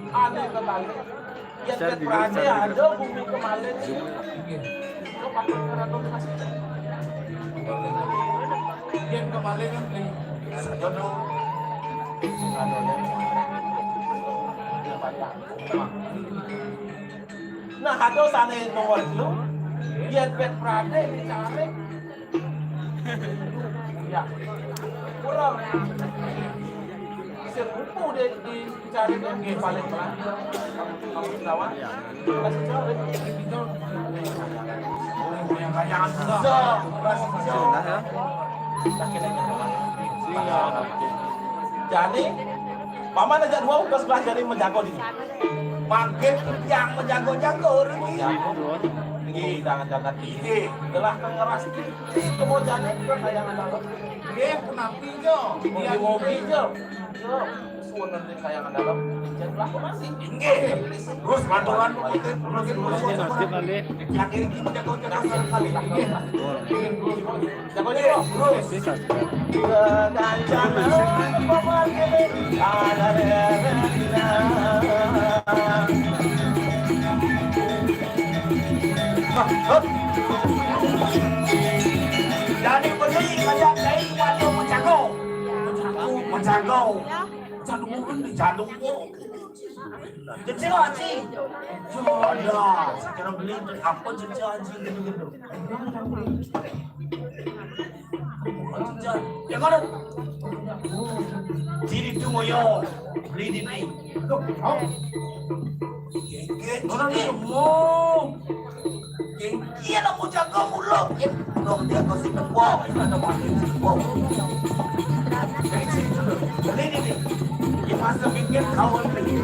Ada kembali. Ya Petrane ada bumi kemarin. Lo pakai atau masih? Yang kemarin kan nih. Jodoh. Nah, ada sana yang nomor lu. Ya Petrane dicari. Ya. Kurang. Kupu dia dicari yang paling pelan. Kamu lawan. Kasih cari. Yang kayangan juga. Jadi, paman aja dua udah sebelah jadi menjago di sini. Makin yang menjago-jago orang ini. Ini jangan-jangan ini. Telah keras ini. Kemudian itu kayangan dalam. Dia pernah pinjol. Dia mau pinjol. Suun nanti kayangan dalam. Jangan pelaku masih. Ini. Terus bantuan. Yang ini kita jago-jago sekali. Jago-jago. Terus. Jadi begini kayak dari waktu menjago. Jadung. Kecil anjing. Jodoh. Sekarang beli apa kecil anjing gitu. Yang mana? Jadi tu moyo beli di ni. Orang ni mau. Yang nak jaga mulut. Nak jaga si ketua. Ada mana si ketua? Beli di ni. Yang masa fikir kawan beli.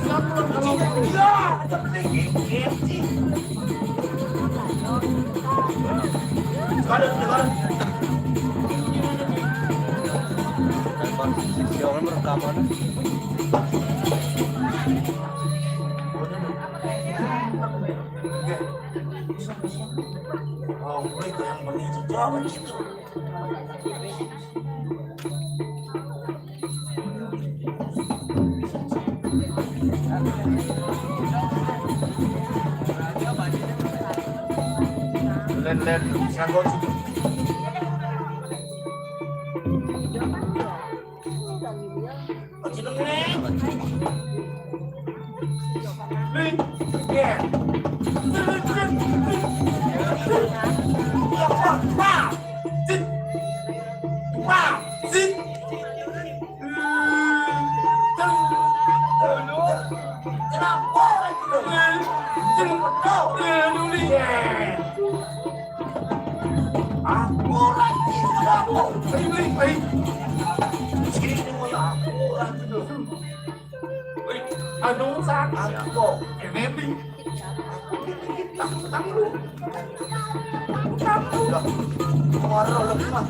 Siapa kalau ya? Ada beli KFC. Sekarang. Jangan merekaman. Oh, mereka yang beli jawaban itu. Len, siapa itu? Aduh sakit kok, ini tangguh, marah lagi mah,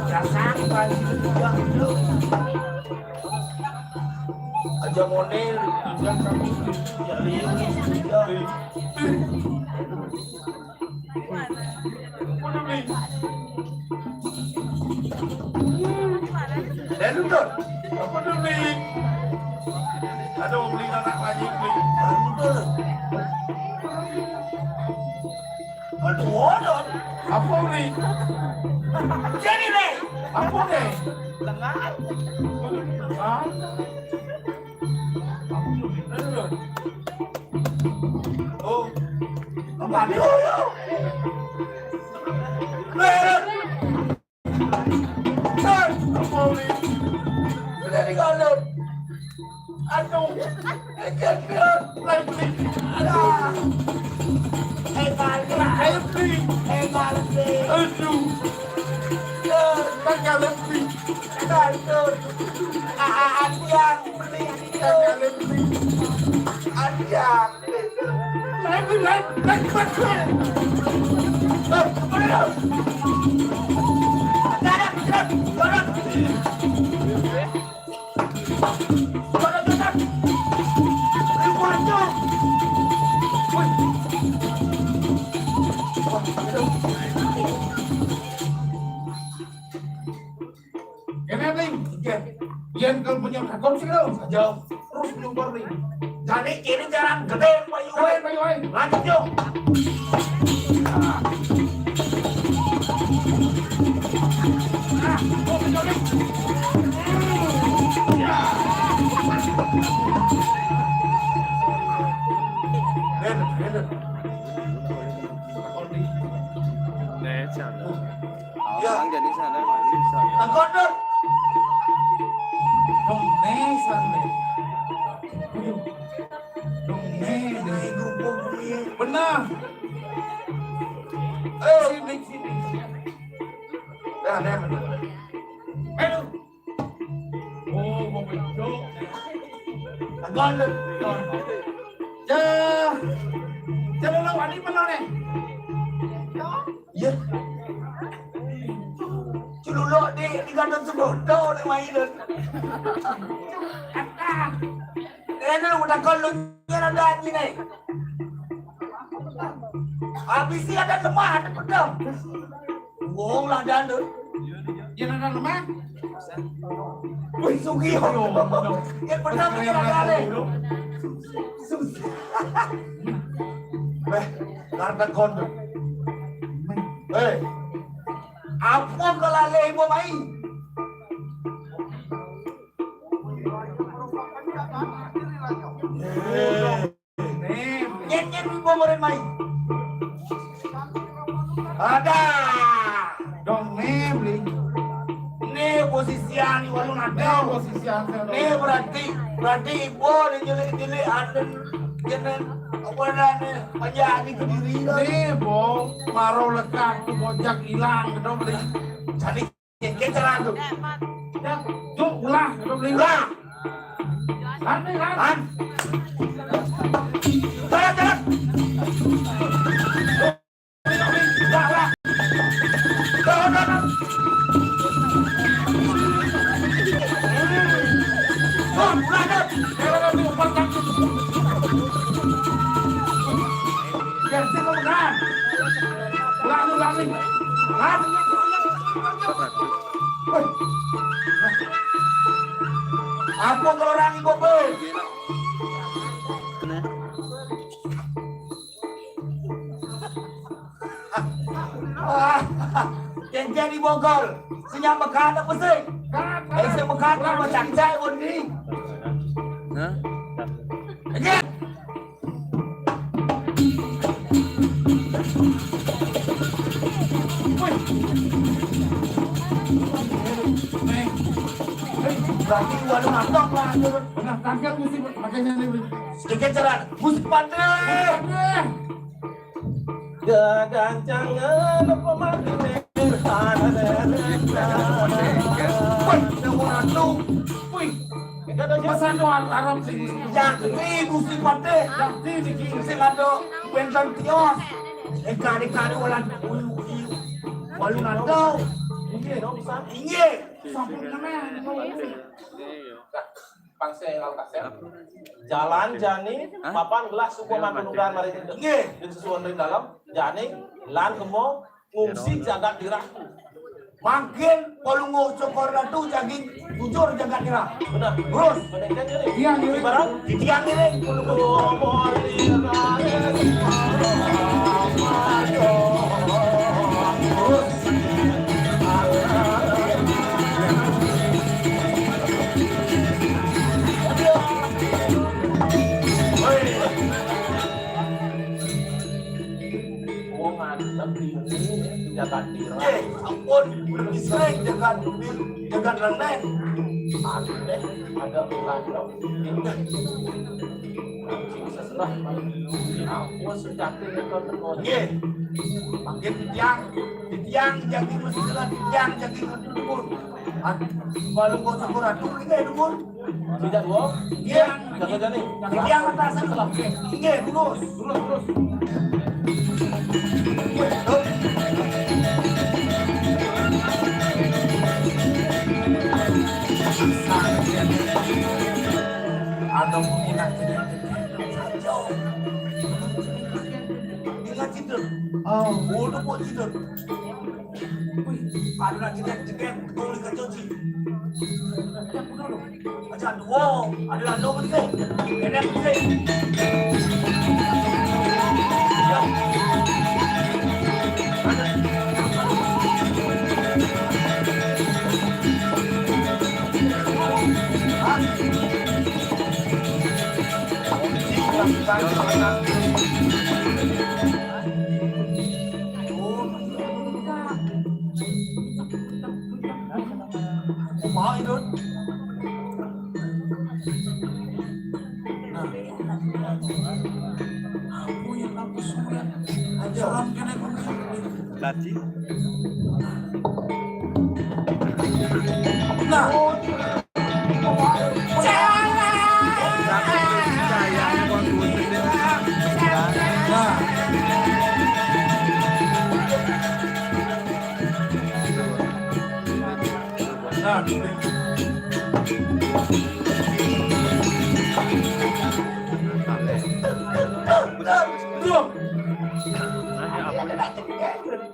jangan juga aja model, jangan jadi dan udah apa dulu nih? Ada mau beli anak lagi beli. Aduh, apa nih? Jadi nih, apa nih? Lengan. Ah. Oh, apa nih? Apa nih? Sudah digalon. Aduh, kejadian lagi. Aduh, hebat. Aduh, tanggal lebih. Aduh, adian beli. Adian. Lagi. nih. Yen kalau punya kakon sih lo, jauh terus nyumpur nih. Jadi kini jalan gede payu. Lanjut yuk. Orang jadi sana masih sana. Takut dong. Benar. Sini. Dah. Aduh. Oh, mau bencok. Takut dong. Jangan lawan ini mana nih? Ya. Cululok di gandang sebodo nih mainan. Ini udah kalau ada anjing nih. Habis sih ada lemah, ada pedang. Bohong lah dan tuh. Yang ada lemah? Wih, sugi yo. Yang pedang yang ada. Karena kondo. Apa kelale ibu main? Nyen ibu main. Ada. Dong beli. Ini posisi ani walun ada. Posisi angker. Ini berarti ibu dijeli ada jenen apa namanya menjadi kediri. Nih, Bong, marau lekang tuh bojak hilang, kedong beli. Jadi kecaran tuh. Ya, tuh ulah, kedong beli ulah. Lan. Jalan. Apa kalau orang ibu boy? Yang jadi bogol, senyap makan apa sih? Saya makan apa cak-cak ini? Hah? Aja. Berarti walau nantang lah. Benar, kaget mesti makanya nih beli. Sedikit cerah, musik pandai. Jangan apa mati Pesan doang Arab sih. Jadi musik pandai. Jadi dikit. Musik ada bentang tios. Kari walau nantang. Inge. Sampai namanya. Jalan jani papan gelas suku mantunugan mari nggih jeung sesuatu di dalam jani lan kemo ngungsi jagat dirahku Makin kalau ngocokor itu jaging jujur jagat dirah. benar Terus benar jadi Iya, iya. barang di tiang ini jagat dirah ampun sering jagat rendeng. ada ulah bisa serah aku sejati itu Nggih. Makin di tiang jaging mesti jalan di tiang jaging dukun. Kalau ngocokor itu kita dukun. tidak dua Iya, jaga jani di tiang atasan salah. Nggih, terus. Ada minat dengan tidur. Oh, udah mau tidur. Wih, ada jeget betul di kacoci. Aja dua, ada lando betul. Enak betul. Ya. Mau itu? Aku yang lampu suya. Aja orang kena Lati. Nah.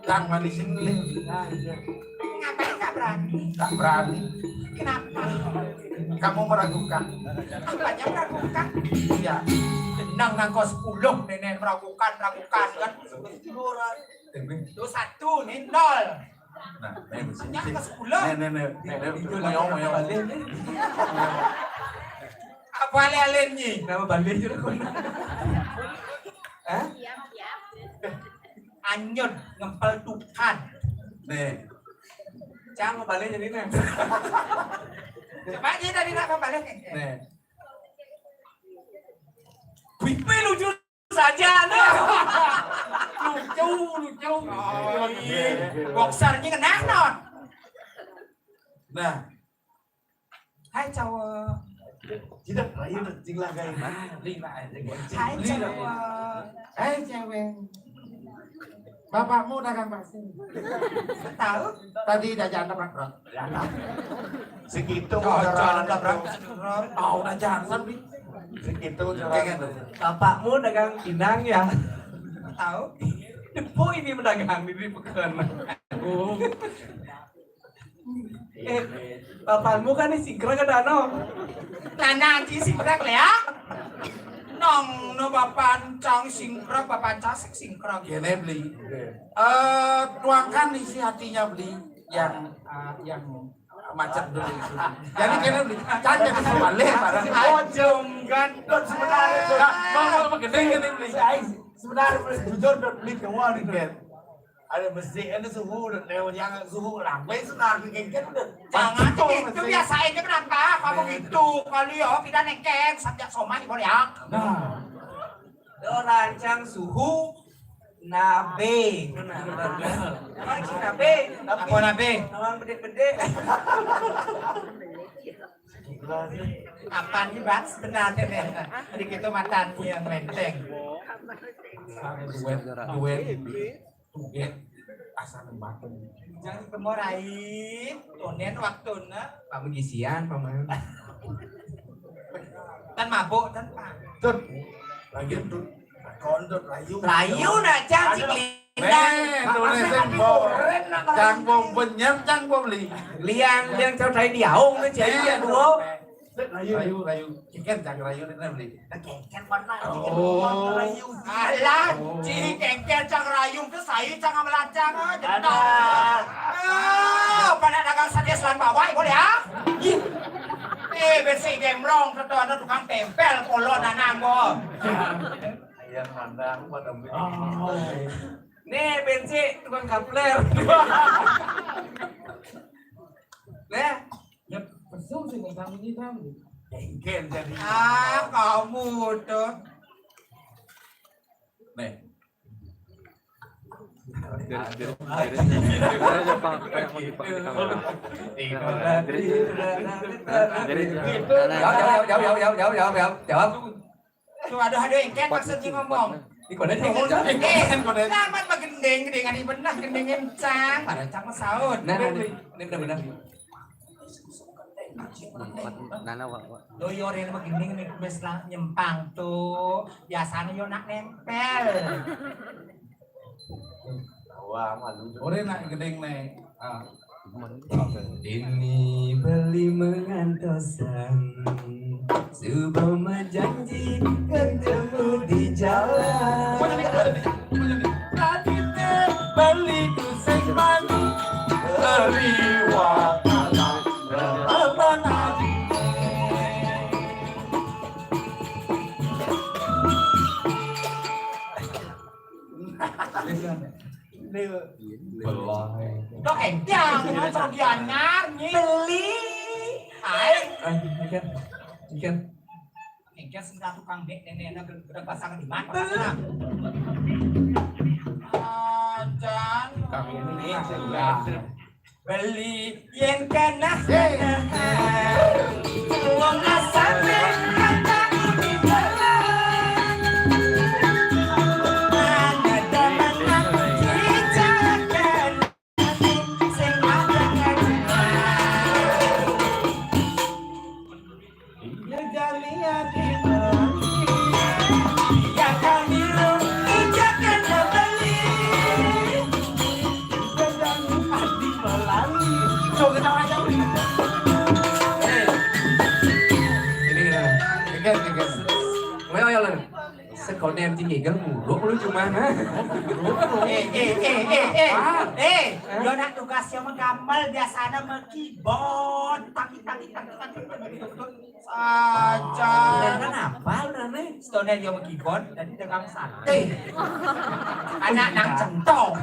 Kang manis ini. Ngapain tak berani? Tak berani. Kenapa? Kamu meragukan. Apanya meragukan? Iya. Tenang nangko 10 nenek meragukan kan. Itu 1 nih 0. Nah, Hanya ke 10. Apa lelenya? Nama balik juga kau. Anyut ngempel tukan. Nih. Jangan balik jadi nih. Coba aja tadi nak balik. Nih. Pipi lucu saja nih. Lucu. Boxernya kena non. Nah. Hai cowok. Tidak lain jinglah gay. Hai cowok. Hai cewek. Bapakmu dagang bakso. Tahu? Tadi dah jangan nabrak. Segitu Jalan nabrak. Oh, udah jangan nih. Segitu jalan. Bapakmu dagang pinang ya? Tahu? Depo ini mendagang di pekan. Bapakmu kan di singkrang ke danau. Nah nanti singkrang ya. Nong no bapak cang singkrang bapak casik singkrang. Gini beli. Tuangkan isi hatinya beli yang macet dulu. Jadi kena beli. Kan jadi kembali barang. Ojong gandot sebenarnya. Mau gede beli. Sebenarnya jujur beli semua nih kan. Ada mesin, ada suhu, dan yang suhu lambai senar bikin kan udah. Jangan gitu biasain aja kenapa kamu gitu kali ya tidak nengken sajak somai boleh ya. Nah, Rancang suhu nabe. Nabe. Apa nabe? Nama bede-bede. Apa nih bang sebenarnya nih? Jadi gitu matan yang menteng. duit asal batu. Jangan kemorai, tonen waktunya. Pak Megisian, paman. Dan mabuk dan pak. Tut, lagi tut, kondot layu. Layu nak jangan Chẳng bông bình nhân chẳng bông lì. Liang cho thấy điểu nó chế điện đúng không? Layu. Chicken chẳng layu đến em lì. Alah, ciri kengkel cang rayung ke saya cang melancang aja. Pada dagang sate selan bawah boleh ya? Bersih gemrong ketua tukang tempel kolon nanang bo. Ayam mandang pada Nih bensin tukang kapler. Nih, Bersung sih nggak ini kan. kengkel jadi. Kamu tuh. Nih. Jawab. Tuh ada engket maksudnya ngomong. Ini kode Taman magendeng gedengan ini benar gendeng encang. Pada cang masaud. Nah, ini benar-benar. Doyor yang magendeng ini bes nyempang tuh. Biasanya yo nak nempel. Wah, malu. Ore nak gedeng nih. Ini kembali mengantosan sebuah janji ketemu di jalan. Tadi terbalik tu segmani Liwat apa nanti. Dok yang bagian ngarnyi. Beli. Hai. Ikan. Engke sedang tukang bek nenek udah pasangan di mana? Ajan. Kami ini Beli yen kana wong asale kata di jalan ana dalan dijalan sing ada ya jalian ya kamilu ijakan beli adi melali so kita aja Ini kan. Ayo lah. Sekolah em tinggi kan buruk lu cuma yo nak tugas yang menggambar biasanya mengkeyboard taki saja. Kenapa lu nih? Stone dia mengkeyboard dan dengan santai. Anak nang centong.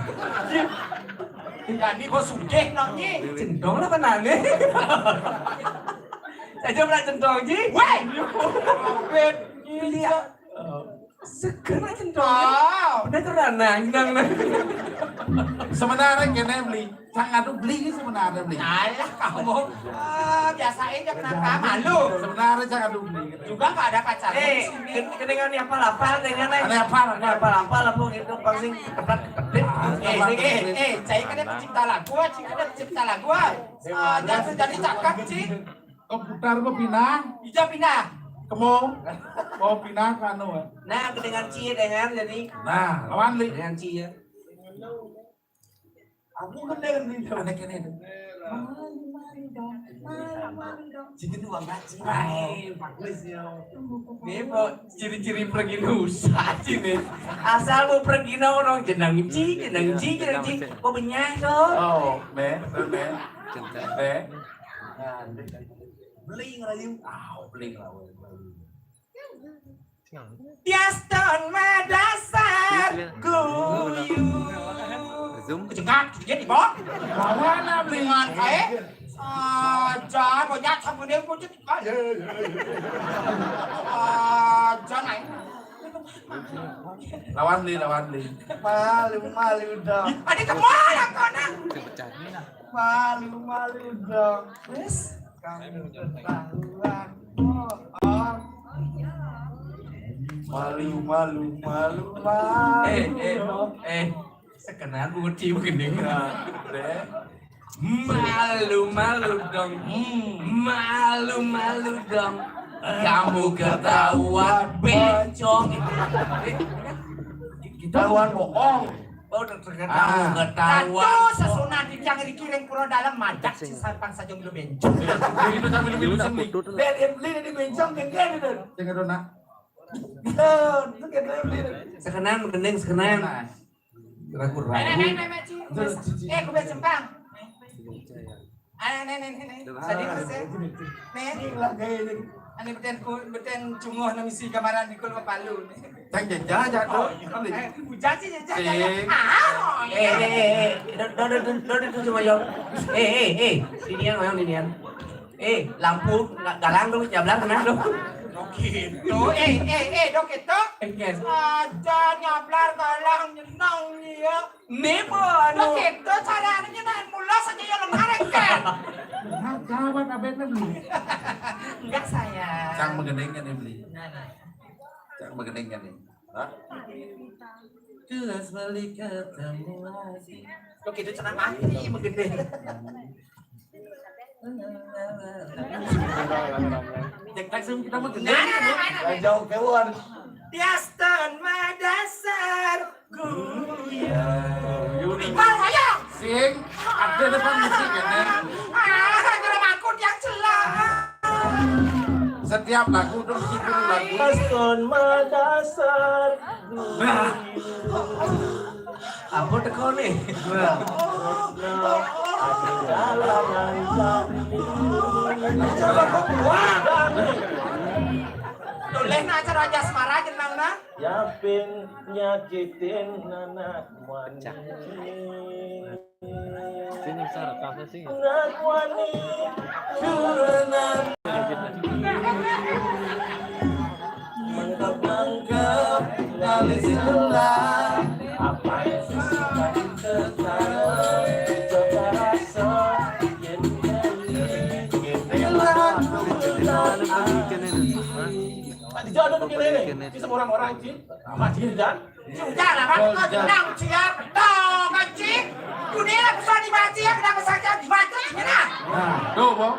Jadi kok sugih nok ni. Centong lah penangnya. Saya coba centong ji. Weh. Weh. Dia. Sekarang centong. Udah teranang nang. sebenarnya kena beli. Sangat beli ini sebenarnya beli. Alah kamu. Biasain dia kenapa malu. Sebenarnya sangat beli. Juga enggak ada pacarnya di sini. Kedengan ni apa-apa dengan Ada apa? apa-apa lah pun itu pasti ketat kedip. Saya kan pencipta lagu, Cik ada pencipta lagu. Jangan jadi cakap, Cik. Komputer kok pindah. Hijau pindah. Kamu mau pindah ke anu? Nah, kedengan cie dengar jadi. Nah, lawan li. Dengan cie. Aku kena ni ada kena. Jadi dua gaji. Bagus ya. Ini kok ciri-ciri pergi nusa nih. Asal mau pergi orang jenang ci. Kok benyang tuh? Oh, be. Beli ngerayu. Beli lah. Tiaston madasar guyu. Kejengak, kejengak di bawah. Mana beli? Dengan kae. Jangan banyak sama dia pun jadi kaya. Jangan. Lawan li. Malu dong. Adik kemana kau nak? Malu dong. Wes. Kamu ketahuan. Malu. Sekenal buci begini. Malu dong. Malu dong. Kamu ketahuan bencong. Ketahuan bohong. Oh, ketahuan. Satu sesunan yang dikirim pura dalam madak si sarpang saja belum bencong. Itu sambil minum sini. Beli di bencong kengken itu. Jangan dona. Sekenan mending sekenan. Kurang. Aku biar cempang. Sedih Ani beten cunguh na misi kamaran di kulma palu. Jangan jatuh. Hujan sih jangan. Itu cuma jauh. Linian. Lampu galang dong, jablang kena dong. Gitu. Dok itu. Aja nyablar galang nyenang ya. Nipo Dok itu caranya nyenang mula saja yang lemari kan. Kawan abang beli. Enggak saya. Cang mengenengnya nih beli. Cang mengenengnya nih. Jelas balik ketemu lagi. Dok itu cenah mati menggede. Langsung kita mengeneng. Nah. Jauh kawan. Tiaston madasar guyu. Mau ayo. Sing, ada depan musik ya nih. Kalau aku yang Setiap lagu tuh meskipun lagu Paskon madasar. Apa teko nih? Coba kok buah. Doleh na acara jasmara jenang na. Yapin nyakitin anak wani. Sini Sar, kafe sih. Anak wani. Curana. Mangkap-mangkap kali sebelah. Apa yang sisikan tertarik. Coba rasa. Di jodoh begini nih, ini semua orang-orang Ci, sama Ci dan Sudah lah kan, kau jenang cia, betul kan Ci? Dunia lah besar dibaca ya, kenapa saja dibaca gimana? tuh bang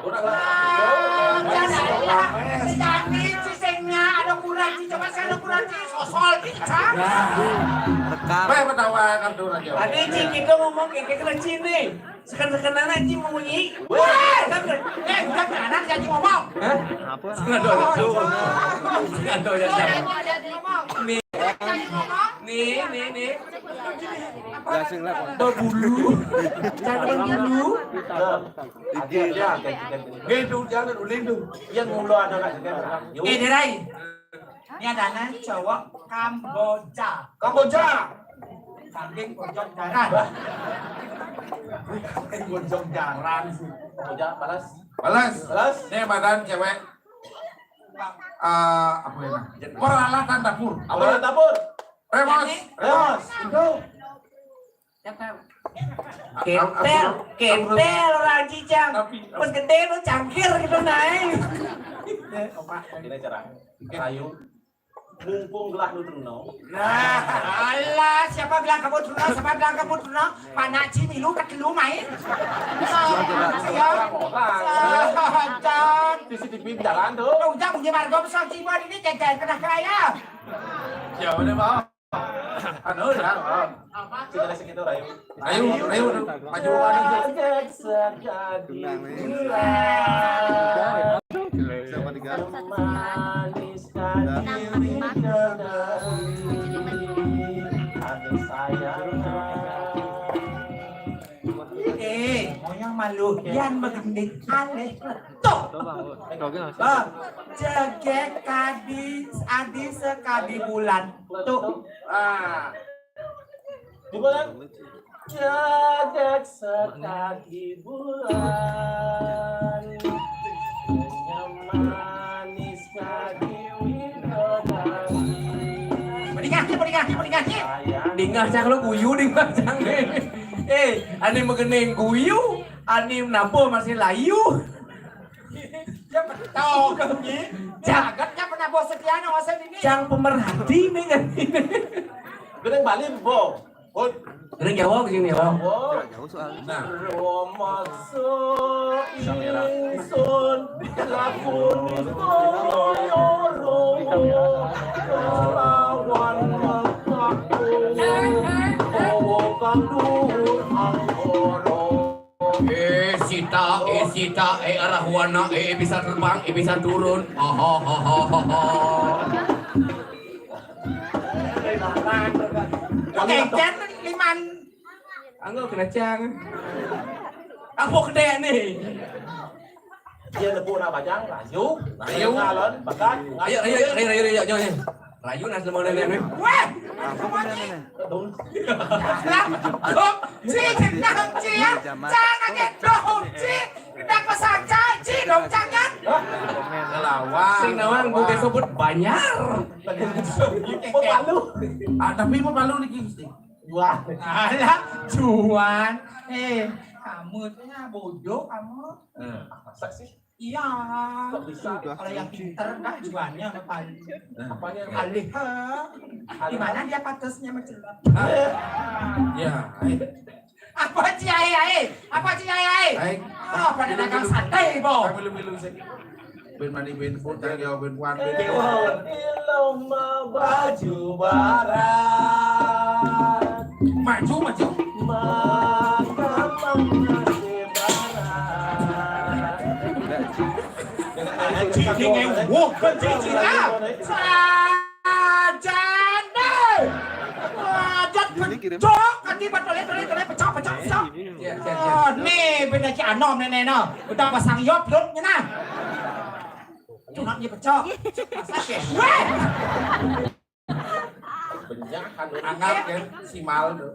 Jadi cisengnya ada kurang Ci, coba saya ada kurang Ci, sosol bisa. Baik pertawakan tuh aja Ada Cing, kita ngomong kayak kelecin nih. Sekarang anak Cing mau nyanyi. Wah, udah kanan jadi ngomong. Hah? Apa? Setengah doa itu. Setengah doa ya. Nih, Nih. Gasing lah. Berbulu. Jangan berbulu. ya kayak gitu jangan uling tuh yang mulu ada nggak sih? Derai. Ini adalah cowok Kamboja. Kamboja. Kambing pojok darat. gonjong jarang sih Kamboja balas. balas ini badan cewek apa ya peralatan dapur Apa yang dapur? Remos Itu. Kentel orang Cicang. Pas gede lu cangkir gitu naik. Ini cara kayu. Mumpung gelah nu terno. Nah, alah, siapa bilang kamu tuna? Siapa bilang kamu tuna? Panak cimilu ketelu main. Jangan. CCTV jalan tuh. Udah punya marga besar cibon ini jajan kena kaya. ya udah bang anu ya Kita ada segitu rayu. ayo maju aja Sama tiga. Mau yang malu, yang begini aneh. Tuh. Jaga adi sekali bulan. Tuh. Gimana? Jaga sekali bulan. Manis kaki widodari. Peringati. Dingah cang lu guyu dingah cang nih. Ani megeneng guyu, ani napo masih layu. Ya betul kami. Jagatnya pernah bos sekian ngawasin ini. Cang pemerhati nih kan. Gedeng Bali, Bo. Oh, Gedeng Jawa begini ya, Bang. Bo. Jauh soalnya. nah Romakso ingsun lakun loro lawan mataku kang dhuwur anggara Sita, arahwana, bisa terbang, bisa turun. Oke, dan liman. Anggo kena cang. Apa gede nih? dia lebu na bajang layu ngalon bakat Ayo. Rayu nas lemon nih. Wah, dul jangan kita pesan caci dong jangan. lawan Sing nawang bukan sebut banyak. palu tapi mau palu nih Kingsting wah Alah, cuan. Kamu tuh bodoh kamu. masa sih Iya. kok bisa Kalau yang pinter kan juannya apa? apanya Alih. Di mana dia patusnya mencelat? ya Apa ciai? baik Apa dagang santai, Bo? milu sih ben mani ben pun tanggal ben puan ben lomba baju barat maju maka mengasih barat Cini ngewok kan cicila. Sajane. Wajat pecok kati batole pecok. Oh, nih benda ki anom nenek no. Udah pasang yop nya nah. Cuma dia pecok. Sakit. Weh. Penjahat Anggap kan si Mal tuh.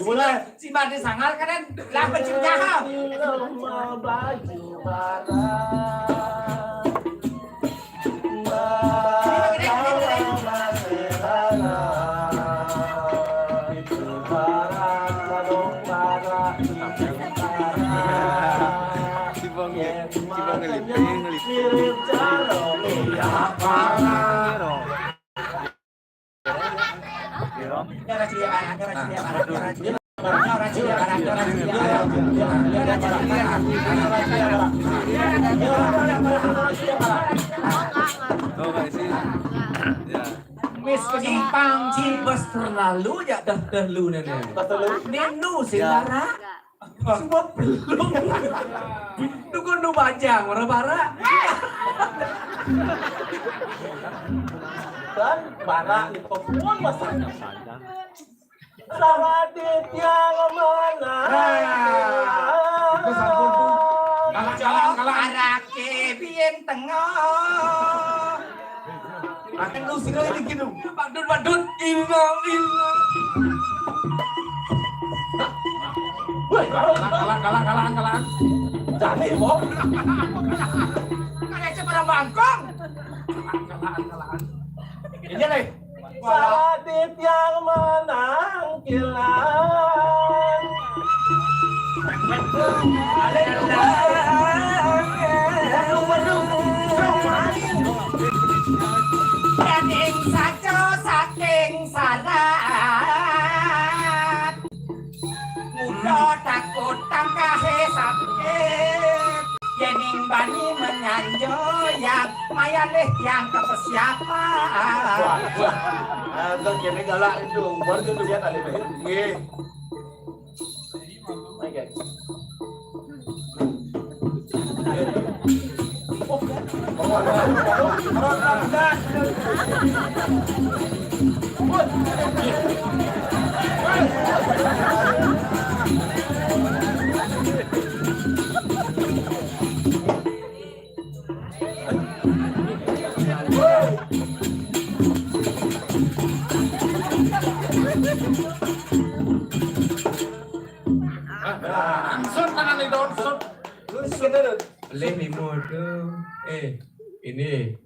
Gimana? Si Madi sangar kan lah penjahat. lemah baju bara. Cibang ngelip. Oh, Kak Isi. Ya. Wis kejimpang cibes terlalu ya dah dahulu nenek. Nenu singara. Semua belum. Tunggu nu bajang orang bara. Dan bara di Papua masanya. Sawadit yang mana? Kalau arake bien tengah. Akan lu sih lagi gitu. Badut ilang. Kalah. Jadi mau Kayak pada bangkong. Kalah. Ini nih. Sawadit yang menang kilan. Saking saco saking sarat. Muda takut tangkahe sakit. Yening bani menyanjo yang mayaleh yang kepersiapan. Anton kene galak itu, baru tu dia tadi be. Nggih. Oke. Langsung tangan di down. Boleh Mimo tuh. Ini.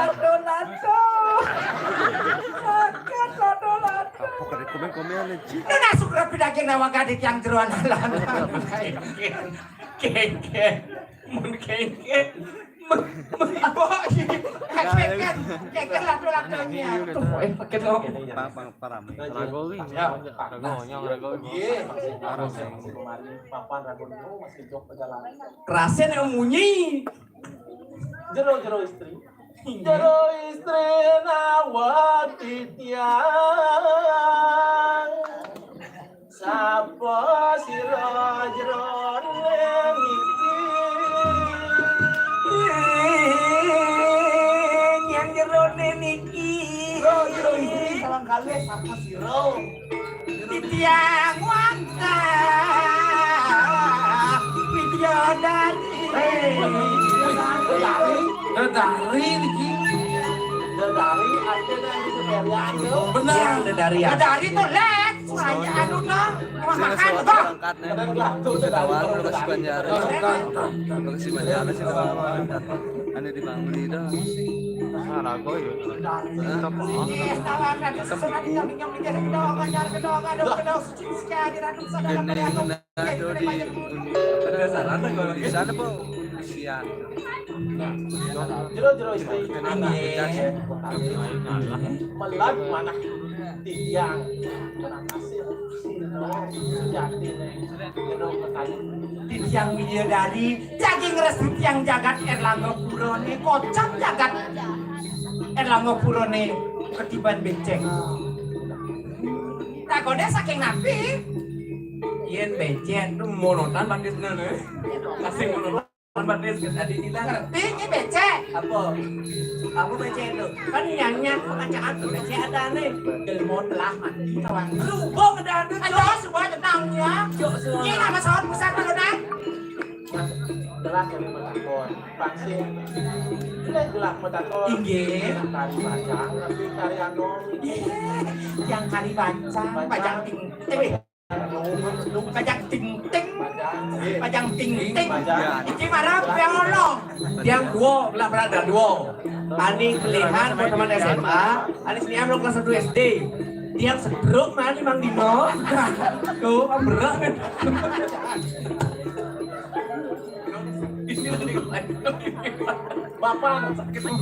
Lado. Komen-komen aja. Nuna sukra pidaging nawa gadit yang jeruan halan. Kengke. Mun kengke. Kengke lado-ladonya. Tuh, pakai lo. Parame. Ragoli. Ya, ragonya ragoli. Nggih. Kemarin papan ragon itu masih jok perjalanan. Kerasin yang munyi. Jero istri. Jero istri nawati tiang. Sapa sira jero Yang jerone niki. Jero istri salang kali sapa sira. Tiang wangka. Widyadari. Dari Niki. Dari ada yang disebarian tuh. Benar. Dari tuh lek. Saya anu nah. Makan kok. Kadang laku Awal lokasi Banjaran. Lokasi Banjaran sih Anu di Bangli dah. Ragoy. Di sana po siang. Jero istri melat mana tiang hasil jati jero kekayu Tiang Widyadari Jaging restu tiang jagat Erlangga Purone Kocak jagat Erlangga Purone Ketiban beceng Tak kode saking nabi Yen becet tuh monotan bandis nene. Kasih monotan bandis ke tadi kita Ngerti ini becek. apa? Aku becet tuh. Kan nyanyian pembacaan tuh becet ada nih. Ilmu telah mati kawan. Lubung ada. Ayo semua tentangnya. Ini nama soal besar Malunan. Gelah kami menakon. Vaksin. Ini gelah menakon. Inggih. Kari bacang, tapi kari anu. Yang kali bacang, bacang ting, bacang ting ting, bacang ting ting. Iki marah peolong. Yang dua, belah berada dua. Ani kelihan buat teman SMA. Ani sini ambil kelas 1 SD. Dia sedruk mana Mang Dino. Tuh, berat. Bapak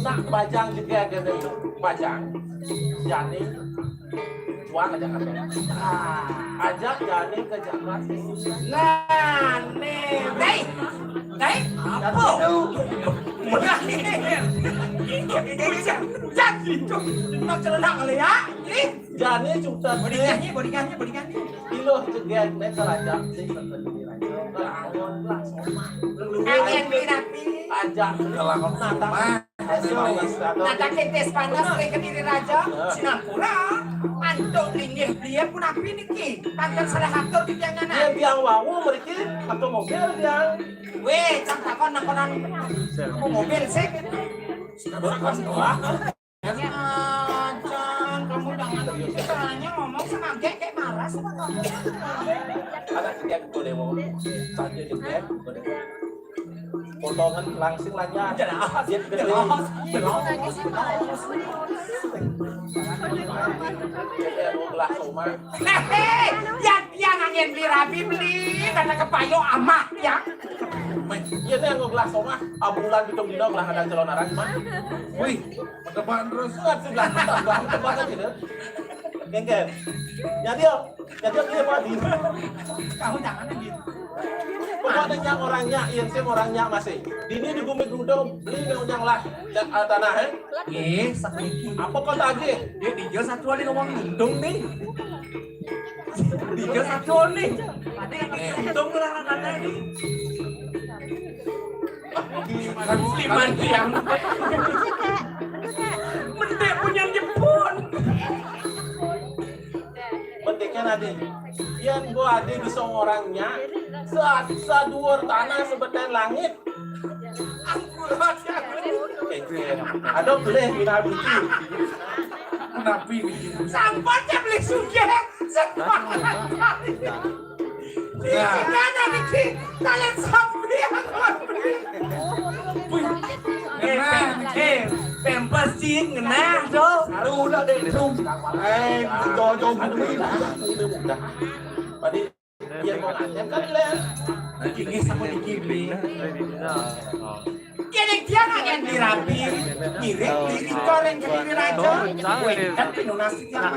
nak bajang juga gini. Bajang. Jani. Jual aja kan. Ajak Jani ke Jakarta. Nah, nih, apa? Jadi itu, nak celana kali ya? Ini, Jani cuma bodigannya. Iloh juga nek kerajaan sih terjadi raja. Kerawon lah soma. Angin birapi. Ajak kelakon nata. Nada ketes panas ke Kediri Raja, Sinapura. Antuk linggih dia pun api niki. Tangan salah hatur di Dia tiangan. biang wawu mereka atau mobil biang. Weh, cang takon nakonan mobil sih. Berkas doang. Cang, kamu jangan caranya ngomong sama Gek kayak marah sama kamu. Ada tiga boleh mau. Tadi tiga boleh. Potongan langsung aja. Dia gede. Dia mau belah soma. Hehehe, yang angin birapi beli karena kepayo amat ya. Iya nih yang belah soma. Abulan hitung dino belah ada calon arang mah. Wih, depan terus. Enggak sih belah tebak aja gitu. Gengger. Jadi dia mau di. Kamu jangan gitu. Pokoknya orangnya, yang sih orangnya masih. Dini di bumi gudang beli yang lah tanah Sakiki. Apa kau tagih? Dia dijual satu kali ngomong untung nih. Dijual satu nih. Untung lah katanya nih. Liman tiang. Mendek punya Jepun. Pentingnya nanti. Yang gua ada di orangnya saduar tanah sebetulnya langit. Ada boleh bina biji. Nabi Sampatnya beli suge. Gimana nih? Kalian sampai yang beli. Pempas sih ngena dong. Udah deh, jojo beli. Udah. Tadi dia mau nanya kan le. Ini sama dikibli. Kini dia yang dirapi, ngirit, digoreng ke Kediri Raja. Dan pinunasi yang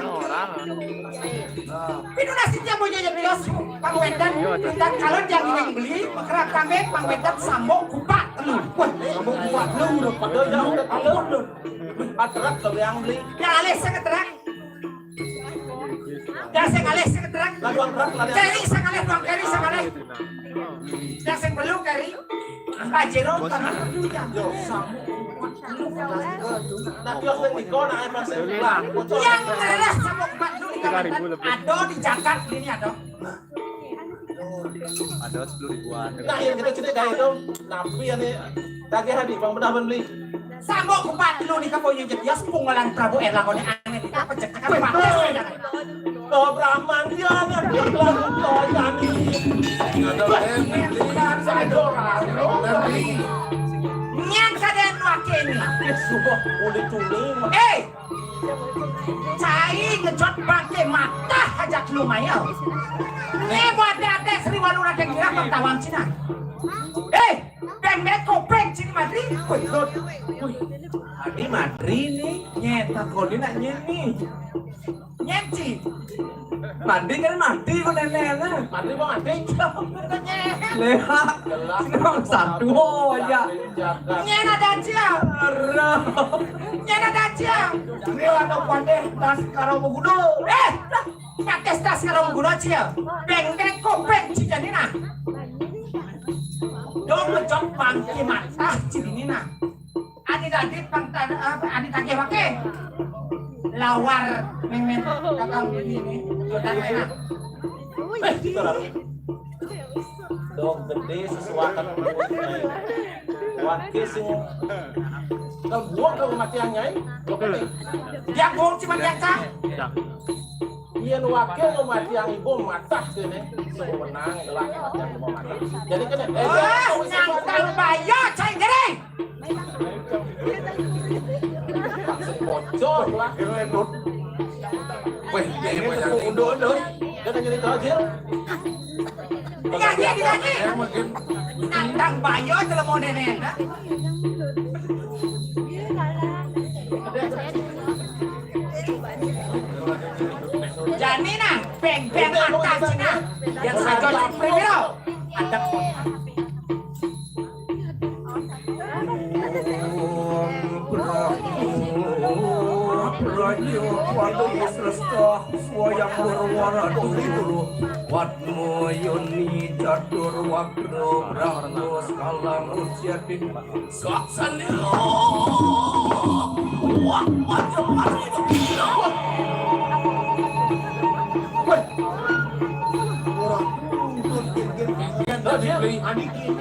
pinunasinya mau jadi bios, Bang Wedan. Dan kalau dia yang beli, kerak kambing, Bang Wedan sambok kupat telur. Wah, sambok kupat telur. Padahal jauh ke telur. Atrak kalau yang beli. Yang alis saya keterak. Yang saya alis saya keterak. Laluan berat lari. Keri saya alis, Bang Keri saya alis. Yang saya perlu Keri. Pajero tanah Nah, kios yang dikon emang saya bilang. yang teres sama kupat dulu di kawasan. Ado di Jakarta ini ado. Ada 10.000-an. Nah, yang kita kayak itu, nabi ya nih. Kagak hadi, bang benar beli. Sambok kupat dulu di kampung yang jadias punggalan Prabu Erlangga aneh di apa cek kan pates. Oh, Brahman dia ngerti lagu Toyani. Nyan kaden wakeni. Subuh udah tuning. Cai ngejot bangke mata hajak lumayan. Ini buat ada Sri Walura dan kira pertawang Cina. Ben kopeng Cina Madri. Adi Madri nih, nyeta kodin nak nyanyi. Nyenci. Mandi kan mati kok nenek. Mati bang mati. Leha, nomor satu aja. Nyena dacia. Nyena dacia. Ini ada pandai tas karo bukudu. Patesta sekarang guna cia. Beng kopeng cijanina. Dong ngejok bangki mata cijanina. Adi tadi pangtan adi tadi wake. Lawar memen kakang ini. Jodan mena. Dong gede sesuatu wakil sing kalau buang ke kematiannya Dia gong cuma yang cah. iya wakil kematian ibu mata sini sewenang gelah kematian ibu mata jadi kan Nyangkal bayo cai gede. bocor lah Weh, dia banyak udah dia jadi aja Lagi. Nantang bayo telah mau nenek. Janina, peng atas cina. Yang saja primero. Ada Raja Wadu Sresta Swayang Berwara Dulu Watmo Yoni Catur Wakro Brahmo Skalam Uciatin Saksanilo Wah macam-macam itu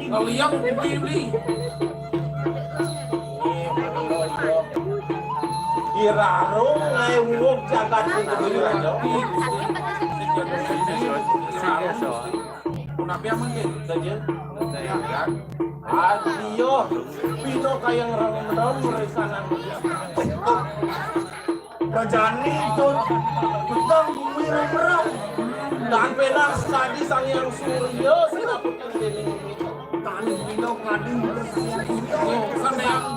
Kalian beli. Iraro ngewok jagat itu aja. Kenapa emang gitu? Saja. Adio, pino kayang rang-rang meresanan. Rajani itu tutang wirang-rang. Dan penas tadi sang yang surya sinaputin diri. Tani pino kading Sampai yang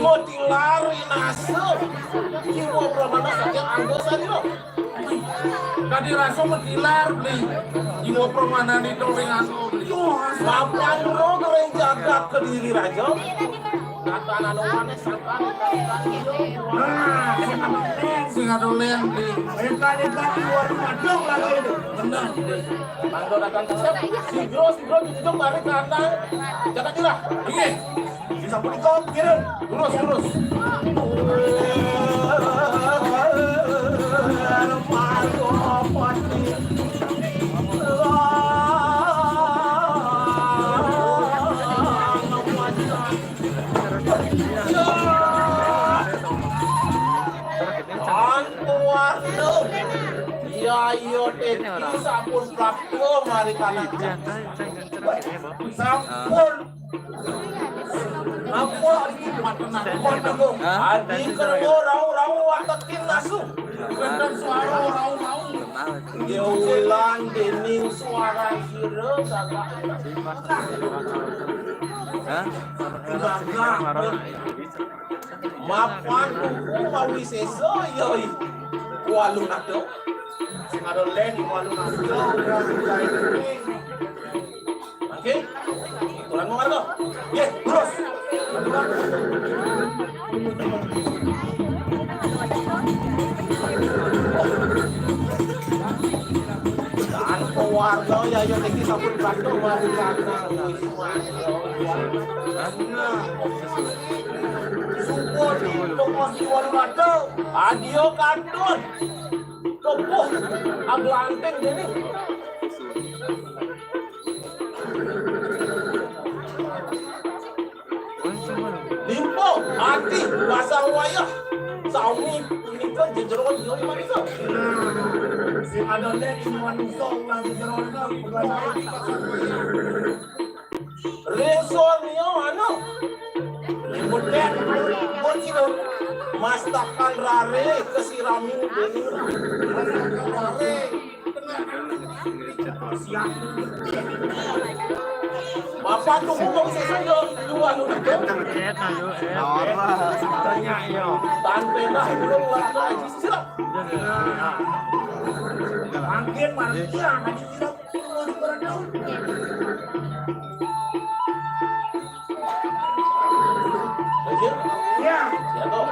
moti lari nasib. Kimo pramana sakit anggosa dilo. tadi rasa metilar beli. Imo permanen itu dengan beli. Mapan ro goreng jagat ke diri raja. Kata anu mana sangkan. Singa dolen beli. Mereka luar madong lah itu. Benar. Mando datang kesep. Sigro jujur balik kandang. Jagat dirah. Iya. Bisa punikong kirim. Terus. Ya yo teki sampun prapto mari kanak. Sampun. Apa lagi tenang. Adi kerbo rau watekin nasu. Bener suara rau. Dia ulang dening suara hero kagak. Mapan kuku mawi seso yoi. Walung nado. Sing ada len di walung nado. Oke. Kurang mau ngargo. Ye, terus. Dan keluarga ya yo iki sampun bantu mari kana Support tokos keluarga. Adio kantun. Topoh aglanteng dene. Limpo, hati, basang wayah. Saumi, ini kan jejeron yo manisa. Sing ada len ini manisa ulang jejeron Resor yo anu. Kemudian bocino mastakan rare kesiramin dening rare. Bapak tunggu kok sesuatu dua lu itu. Tanya yo. Tanpa dah belum lagi siap. Makin manusia haji siap. Ya. Ya toh.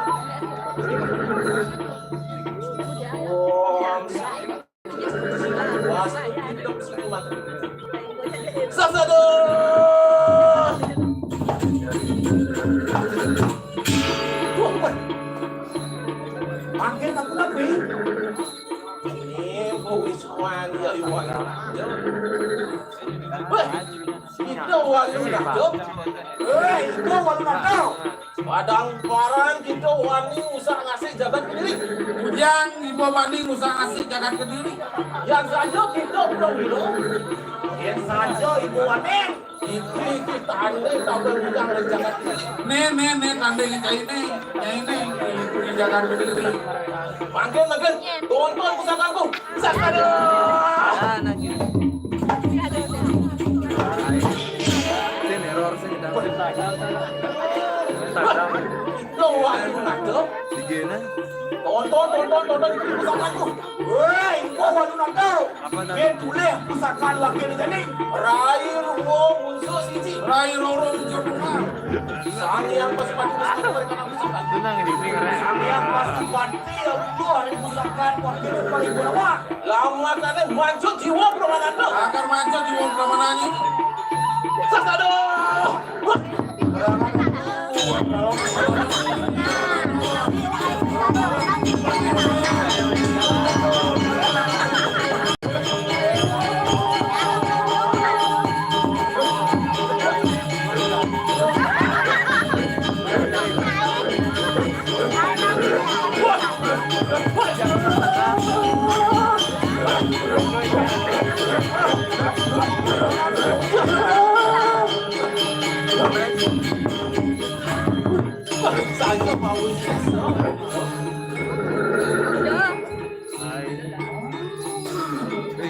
Ini Wisman ya Iwan. Itu walu nakjub. Itu walu nakjub. Padang paran kita wani usah ngasih jagat Kediri. Yang ibu mandi usah ngasih jagat Kediri. Yang saja kita belum dulu. Yang saja ibu wani. Ini kita andai sampai udang dan jagat Kediri. Nih tandai kita ini jagat Kediri. Makin tonton pusakanku. Pusaka Ah, nah gini. Ini error sih kita. Itu walu nakjub. Digena. Tonton pusakanku. Woi, itu walu nakjub. Apa namanya? Dia boleh pusaka laki ni jadi. Rai rumo musuh siji. Rai roro jepang. Sang yang pasti mereka nak pusaka. Tenang ini keren. Sang yang pasti Allah yang pusaka wakil paling berapa? Lama kane mancut jiwa permanen tu. Agar macam di wong pramananya. Sasado. Saya mau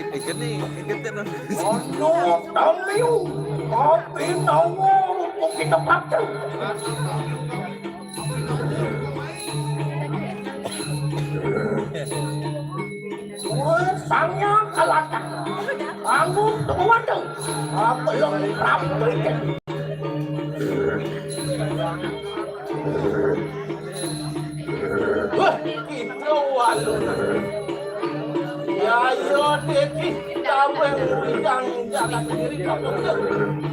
Ikan nih, ikan tenang. Ono tamiu, tapi nawa untuk kita pakai. Sangnya kalatan, anggun terwadah, apa yang kerap terjadi? wah kita walu. Ya yo deki tawen yang jaga sendiri kamu.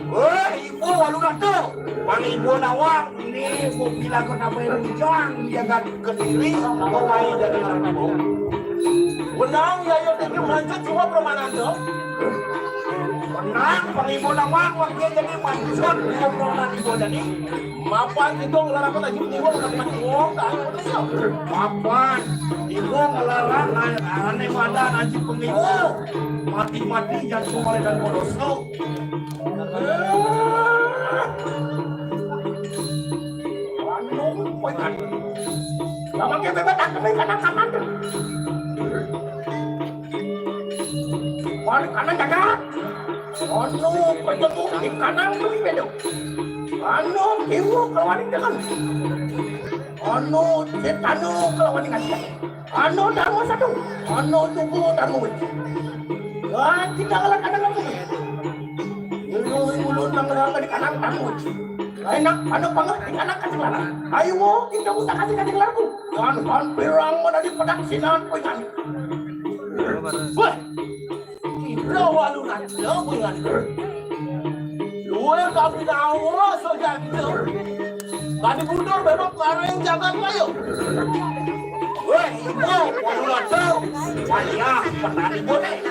Woi, ibu walu nato, bang ibu nawang ini mau bilang ke nama yang jaga Kediri, kawai dari Lampung. Wenang ya yo deki mancut jiwa permanen tu. Menang, bang ibu nawang wakil jadi mancut di obrolan ibu jadi. Mapan kita ngelarang lagi jiwa bukan uang tak ada. Papan, ibu ngelarang aneh pada nanti pemilu mati-mati jantung oleh dan bodoso. Anu, poingan. Lama ke bebet aku kanan tu. Wali kanan jaga. Anu, penjatu di kanan tu di bedo. Anu, ibu kawan dengan. Anu, setanu kawan dengan. Anu, darmo satu. Anu, tunggu darmo. Wah, kita kalah kanan lagi. Mulut nang di kanan darmo. Enak, anu panggil di kanan kasih lara. Ayo, kita usah kasih larku. Kan pirang mana di pedak sinan poingan. Wah, kita walu nakjub dengan. Luar kami tahu saja itu. Kami mundur memang kareng jagat layu. Weh, ibu, walu nakjub. Saya petani bonek.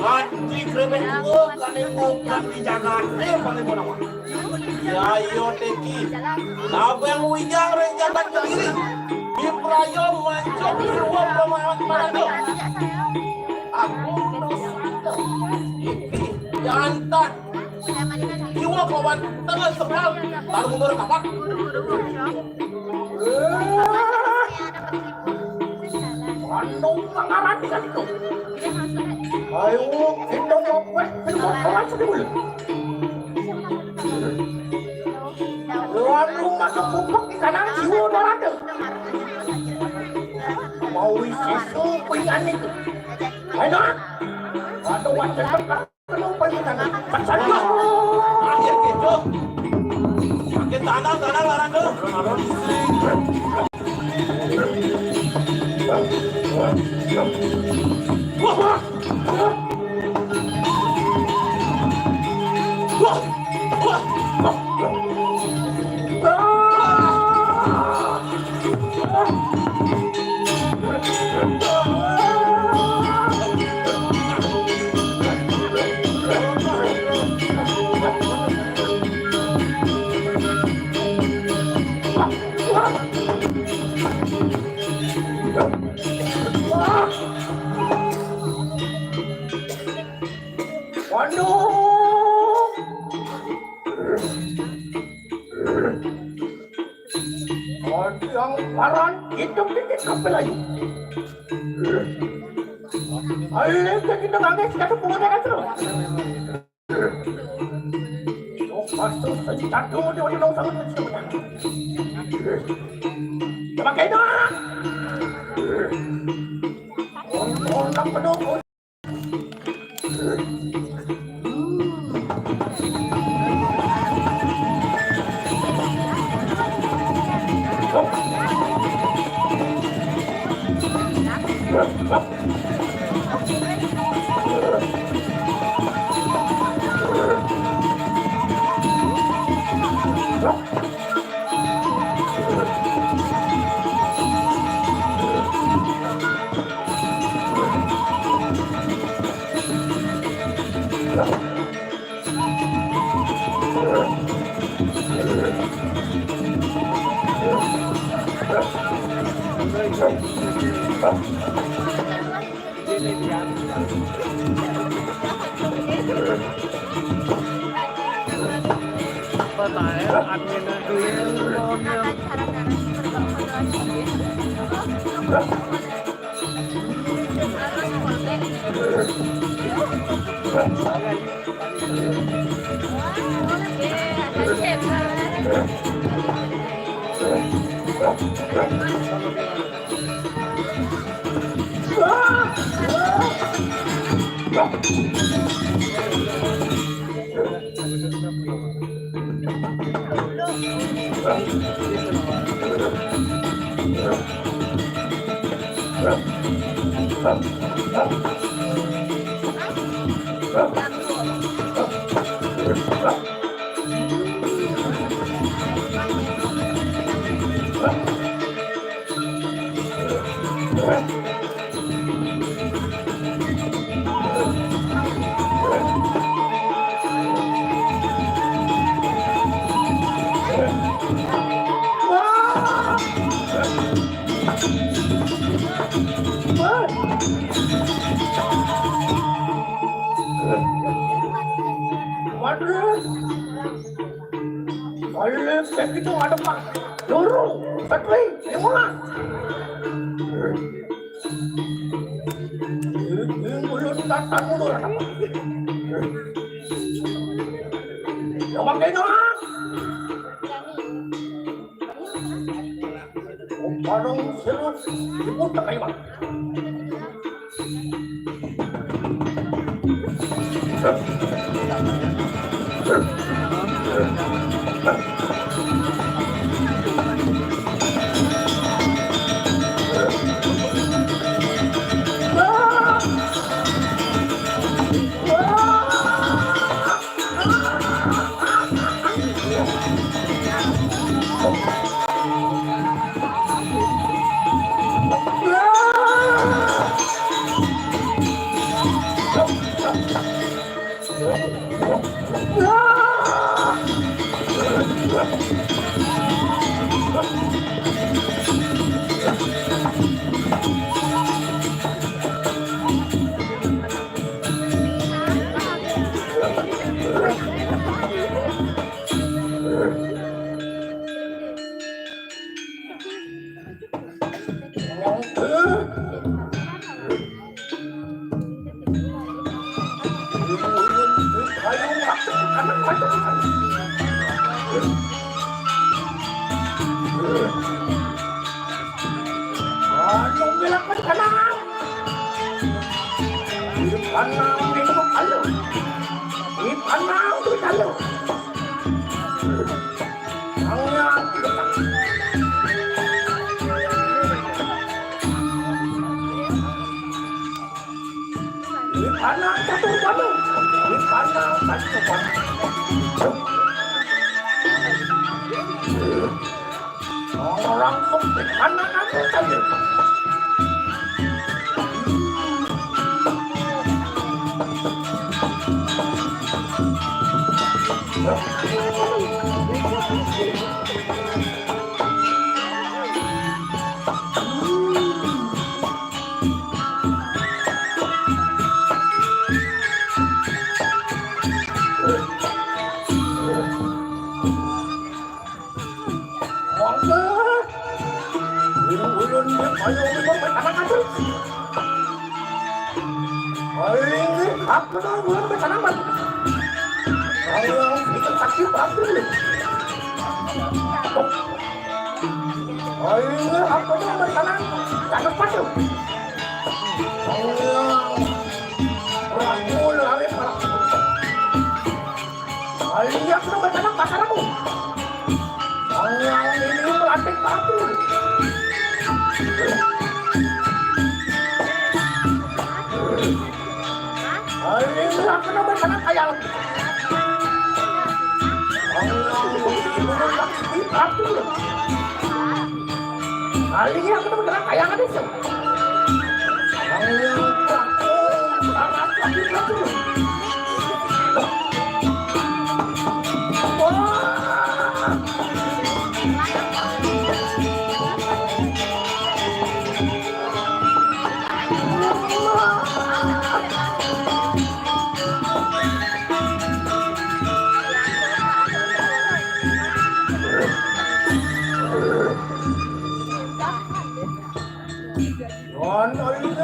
Ganti kremen ibu, kan ibu kan dijaga. Paling bonak. Ya yo teki. Labeng wijang reng jagat Kediri. Di prayo mancok jiwa permanen tu. Aku dosa. Iki jantan. Jiwa kawan tengah seberang. Lalu mundur kapan? Anu pangaran di kan itu. Ayo, kita mau buat orang sedih. Lalu masuk pupuk di kanan jiwa darah tu. Mau isi suku yang itu. Ayo, ada wajah berkata lupa di kanan. Pasal Akhir gitu. Makin tanah larang tu. Wah. Aduh. Yang paran hidup di kapal ayu. Ayo kita nangis kita punya kan terus. Oh pastor jatuh di mana sangat sangat. Coba kena. Oh nak penuh. Itu ada pak dorong baterai yang mana? Mulut tatan mulut apa? Yang pakai doang. Parang serut diputar kayak mana? Orang sempit anak-anak saja. Apa dah bulan bertanaman? Ayo, bikin sakit berarti. Ayo, apa dah bertanam? Jangan padu. Ayo, ramul hari para. Ayo, apa dah bertanam pasaramu? Ayo, ini melatih padu. Ayo, apa dah bertanam ayam? Alinya aku tuh bergerak kayak ada sih.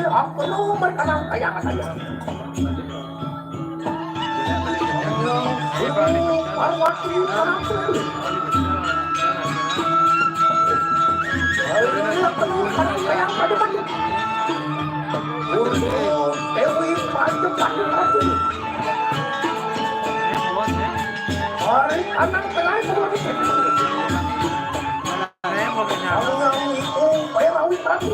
Aku lu bertanam kayak saya. Parwati tanam dulu. Aku lu tanam kayak pada pagi. Dewi pagi pagi pagi. Hari anak pelai berlari. Aku yang itu perawi pagi.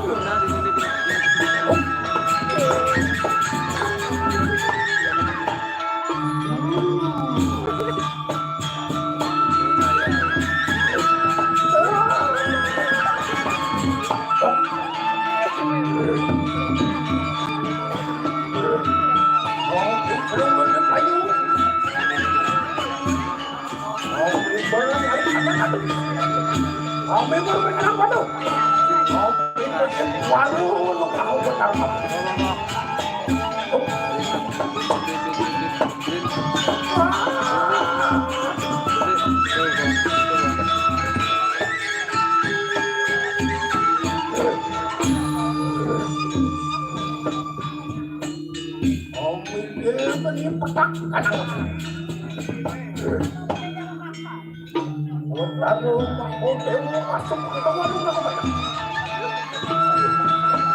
Masuk ke bawah rumah.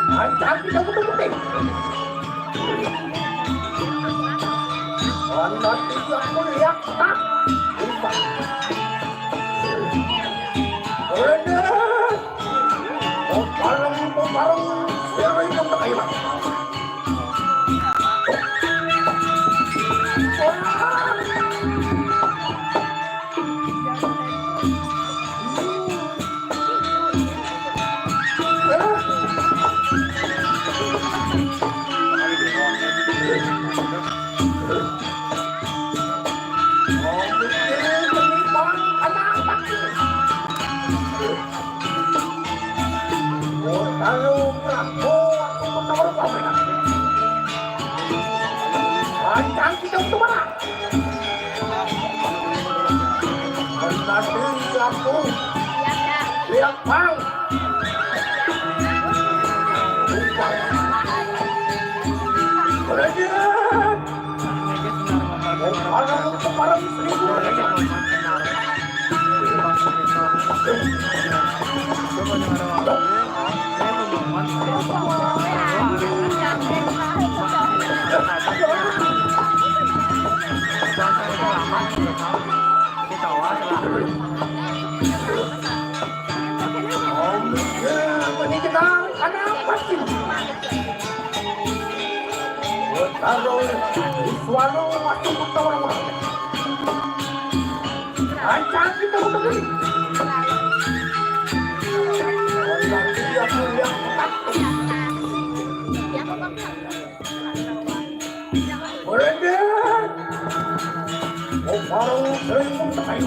Ancam kita betul-betul. Anak yang mulia tak lupa. Parang, siapa yang berkaitan? Lihat bang, parang seribu. Taruh suara waktu kita orang-orang. Ancam kita betul ini. Nanti aku yang takut. Berendet. Oh, baru sering mencapai.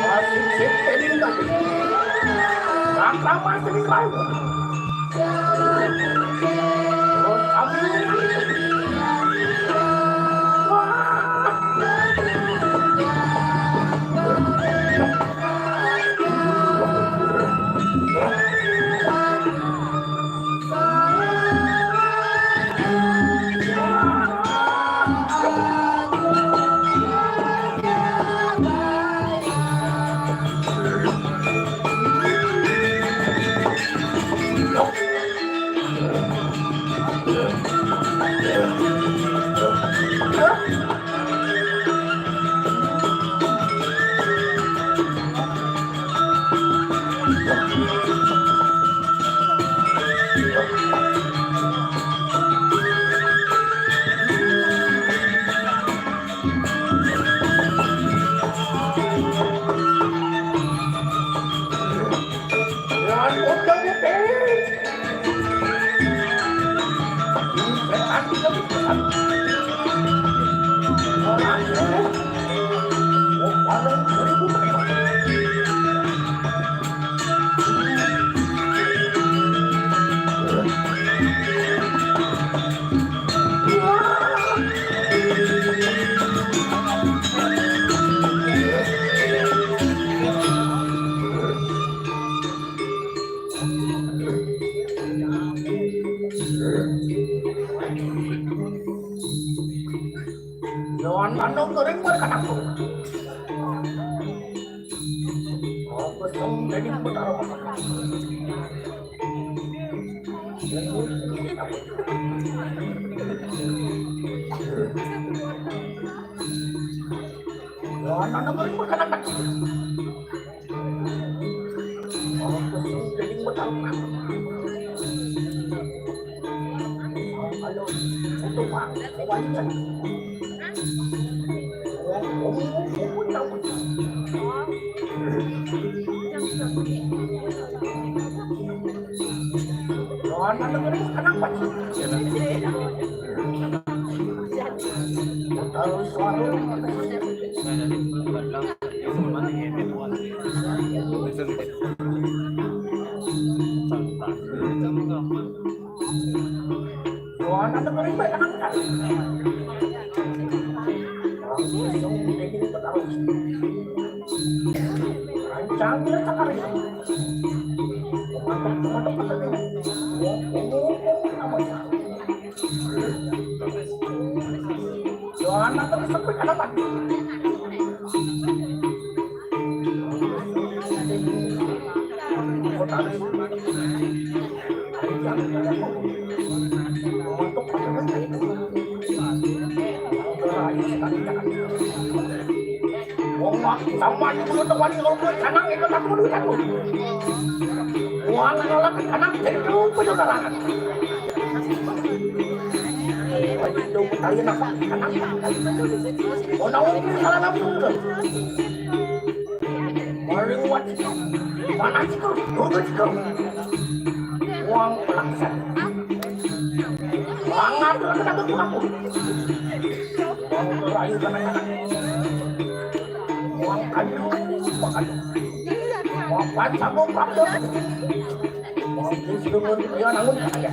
Masih Cakrawala sering lain. Terus kami Jangan mandang kering berkataku. Oh, betul, jadi betul. Jangan mandang kering berkataku. Oh, betul, jadi betul. Halo, untuk Pak, wanita. Sama dulu teman ngobrol kanang itu tak perlu aku. Uang nolak kanang itu penjualan. Itu kalian apa? Kanang. Oh, naon salah nabi dulu. Mari buat. Mana itu? Tunggu itu. Uang pelaksan. Bangat kena betul aku. Uang terakhir kanang. Uang kayu, makan. Uang pacamu pakai. Uang susu dia namun kaya.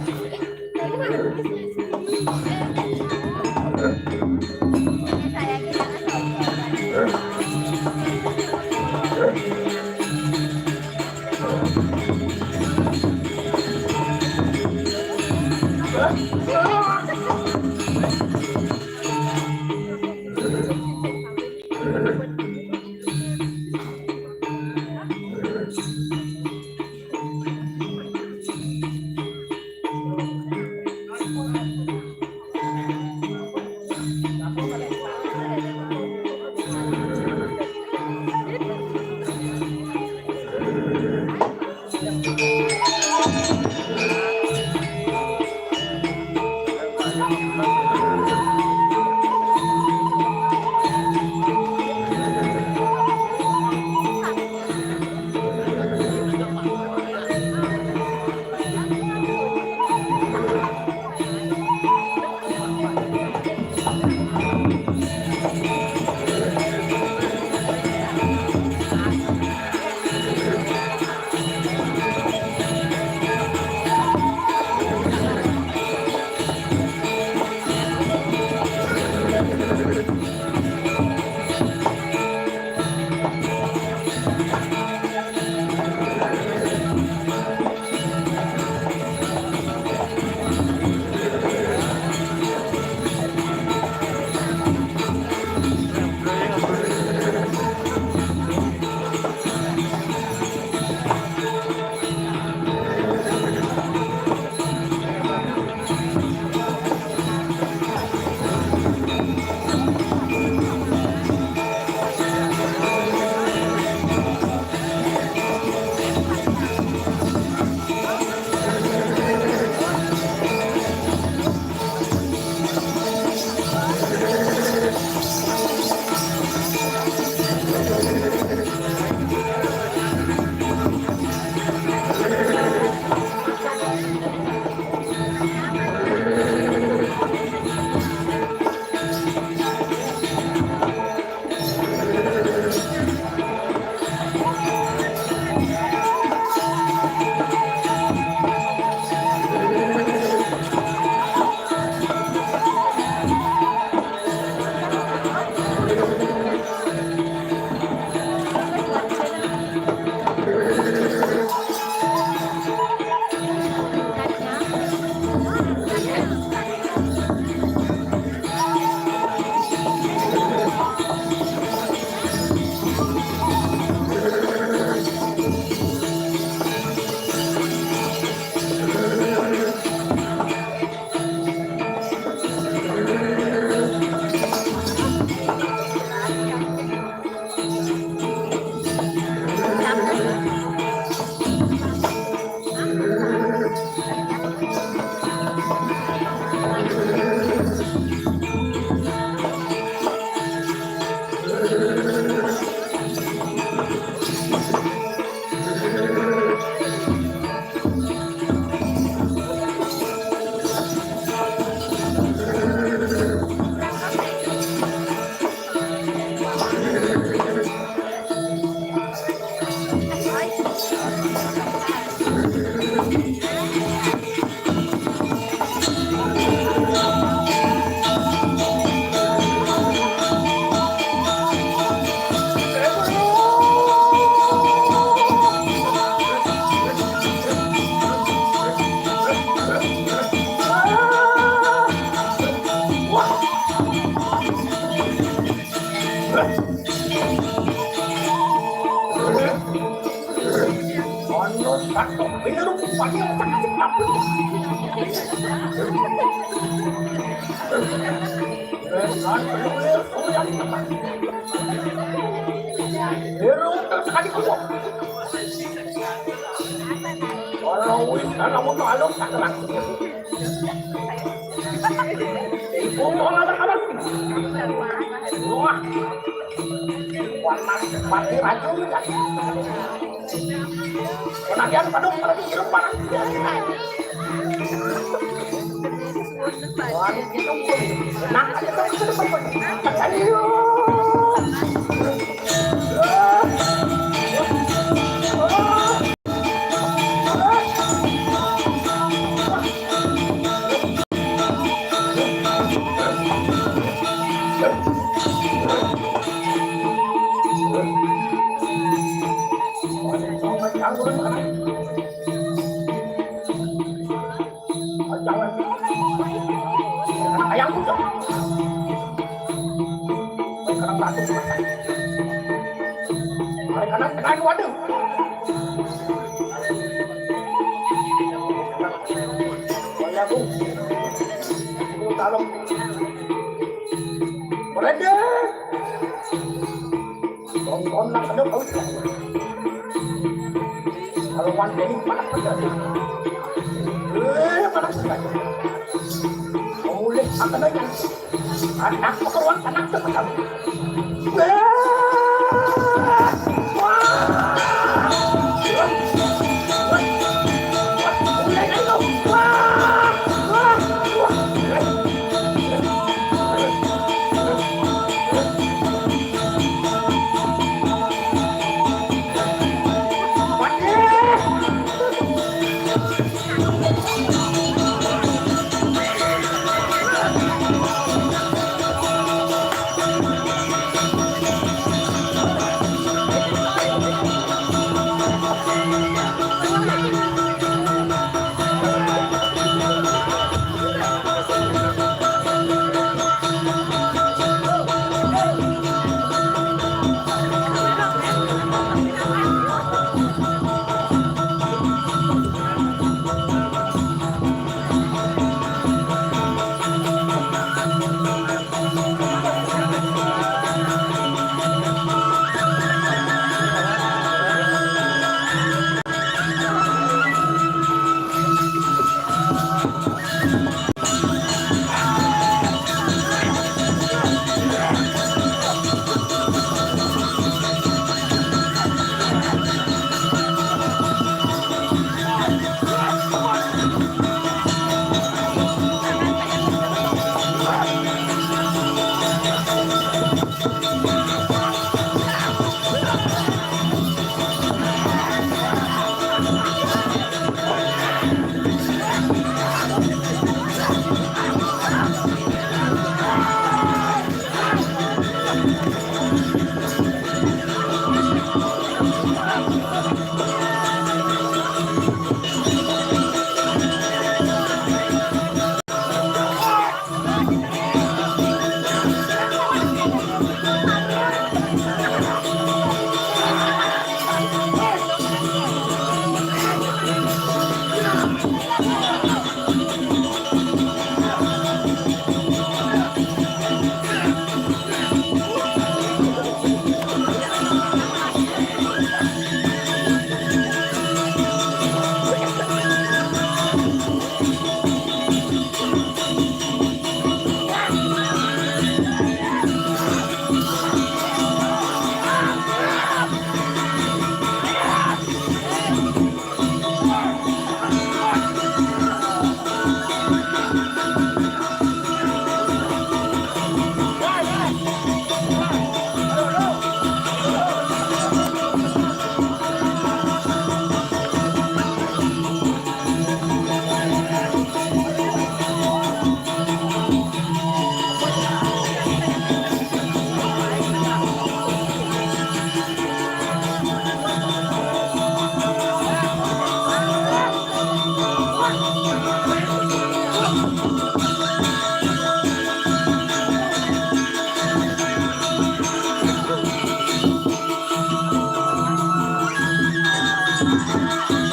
Iya.